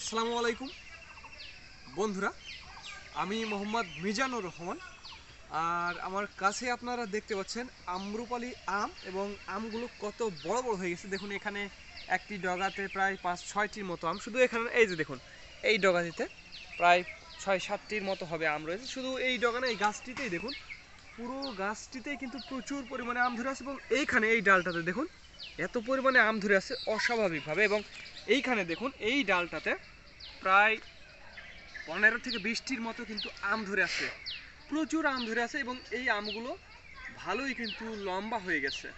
আসসালামু আলাইকুম বন্ধুরা, আমি মোহাম্মদ মিজানুর রহমান। আর আমার কাছে আপনারা দেখতে পাচ্ছেন আম্রপালি আম, এবং আমগুলো কত বড় বড় হয়ে গেছে। দেখুন এখানে একটি ডগাতে প্রায় 5-6টির মতো আম। শুধু এখানে এই যে দেখুন, এই ডগাটিতে প্রায় 6-7টির মতো হবে আম রয়েছে। শুধু এই ডগা না, এই গাছটিতেই দেখুন, পুরো গাছটিতেই কিন্তু প্রচুর পরিমাণে আম ধরে আছে। এবং এইখানে এই ডালটাতে দেখুন এত পরিমাণে আম ধরে আছে অস্বাভাবিকভাবে। এবং এইখানে দেখুন এই ডালটাতে প্রায় 15 থেকে 20টির মতো কিন্তু আম ধরে আছে, প্রচুর আম ধরে আছে। এবং এই আমগুলো ভালোই কিন্তু লম্বা হয়ে গেছে।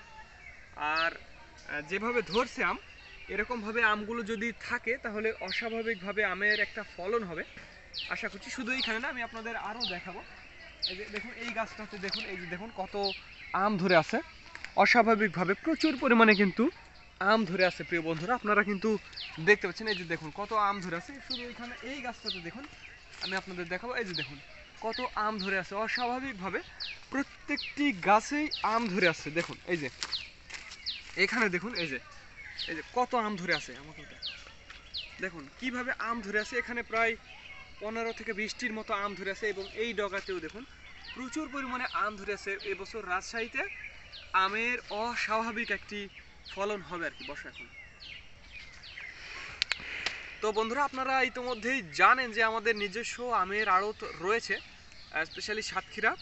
আর যেভাবে ধরছে আম, এরকমভাবে আমগুলো যদি থাকে তাহলে অস্বাভাবিকভাবে আমের একটা ফলন হবে আশা করছি। শুধু এইখানে না, আমি আপনাদের আরও দেখাবো। এই যে দেখুন এই গাছটাতে দেখুন, এই যে দেখুন কত আম ধরে আছে অস্বাভাবিকভাবে, প্রচুর পরিমাণে কিন্তু আম ধরে আছে। প্রিয় বন্ধুরা, আপনারা কিন্তু দেখতে পাচ্ছেন, এই যে দেখুন কত আম ধরে আছে। শুধু এখানে এই গাছটাতে দেখুন, আমি আপনাদের দেখাবো। এই যে দেখুন কত আম ধরে আছে অস্বাভাবিকভাবে, প্রত্যেকটি গাছেই আম ধরে আছে। দেখুন এই যে এখানে দেখুন, এই যে কত আম ধরে আছে। আমাকে দেখুন কিভাবে আম ধরে আছে। এখানে প্রায় 15 থেকে 20টির মতো আম ধরে আছে। এবং এই ডগাতেও দেখুন প্রচুর পরিমাণে আম ধরে আছে। এবছর রাজশাহীতে আমের অস্বাভাবিক একটি ফলন হবে আর কি বর্ষা এখন। তো বন্ধুরা, আপনারা ইতিমধ্যেই জানেন যে আমাদের নিজস্ব আমের আড়ত রয়েছে, স্পেশালি সাতক্ষীরা,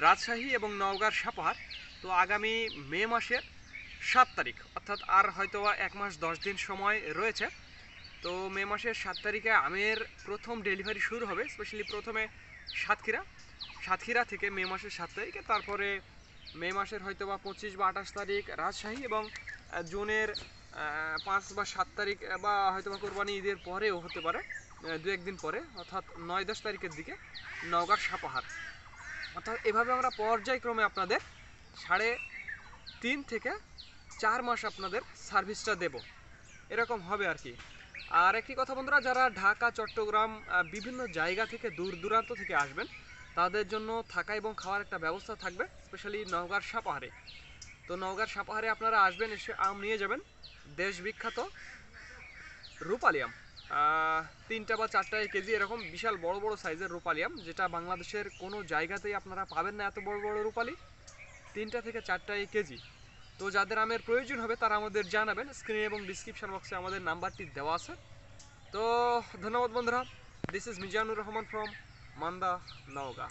রাজশাহী এবং নওগাঁর সাপাহার। তো আগামী মে মাসের 7 তারিখ, অর্থাৎ আর হয়তো 1 মাস 10 দিন সময় রয়েছে। তো মে মাসের 7 তারিখে আমের প্রথম ডেলিভারি শুরু হবে। স্পেশালি প্রথমে সাতক্ষীরা থেকে মে মাসের 7 তারিখে, তারপরে মে মাসের হয়তো বা 25 বা 28 তারিখ রাজশাহী, এবং জুনের 5 বা 7 তারিখ, বা হয়তো বা কোরবানি ঈদের পরেও হতে পারে, 2-1 দিন পরে, অর্থাৎ 9-10 তারিখের দিকে নওগাঁর সাপাহার। অর্থাৎ এভাবে আমরা পর্যায়ক্রমে আপনাদের 3.5 থেকে 4 মাস আপনাদের সার্ভিসটা দেব, এরকম হবে আর কি। আর একটি কথা বন্ধুরা, যারা ঢাকা, চট্টগ্রাম, বিভিন্ন জায়গা থেকে, দূর দূরান্ত থেকে আসবেন, তাদের জন্য থাকা এবং খাওয়ার একটা ব্যবস্থা থাকবে, স্পেশালি নওগাঁর সাপাহারে। তো নওগাঁর সাপাহারে আপনারা আসবেন, এসে আম নিয়ে যাবেন। দেশ বিখ্যাত রূপালি আম, 3টা বা 4টা কেজি, এরকম বিশাল বড় বড় সাইজের রূপালি আম, যেটা বাংলাদেশের কোনো জায়গাতেই আপনারা পাবেন না এত বড় বড় রূপালি। 3টা থেকে 4টা কেজি। তো যাদের আমের প্রয়োজন হবে তারা আমাদের জানাবেন। স্ক্রিনে এবং ডিসক্রিপশন বক্সে আমাদের নাম্বারটি দেওয়া আছে। তো ধন্যবাদ বন্ধুরা। This is Mizanur Rahman from Manda, Naogaon.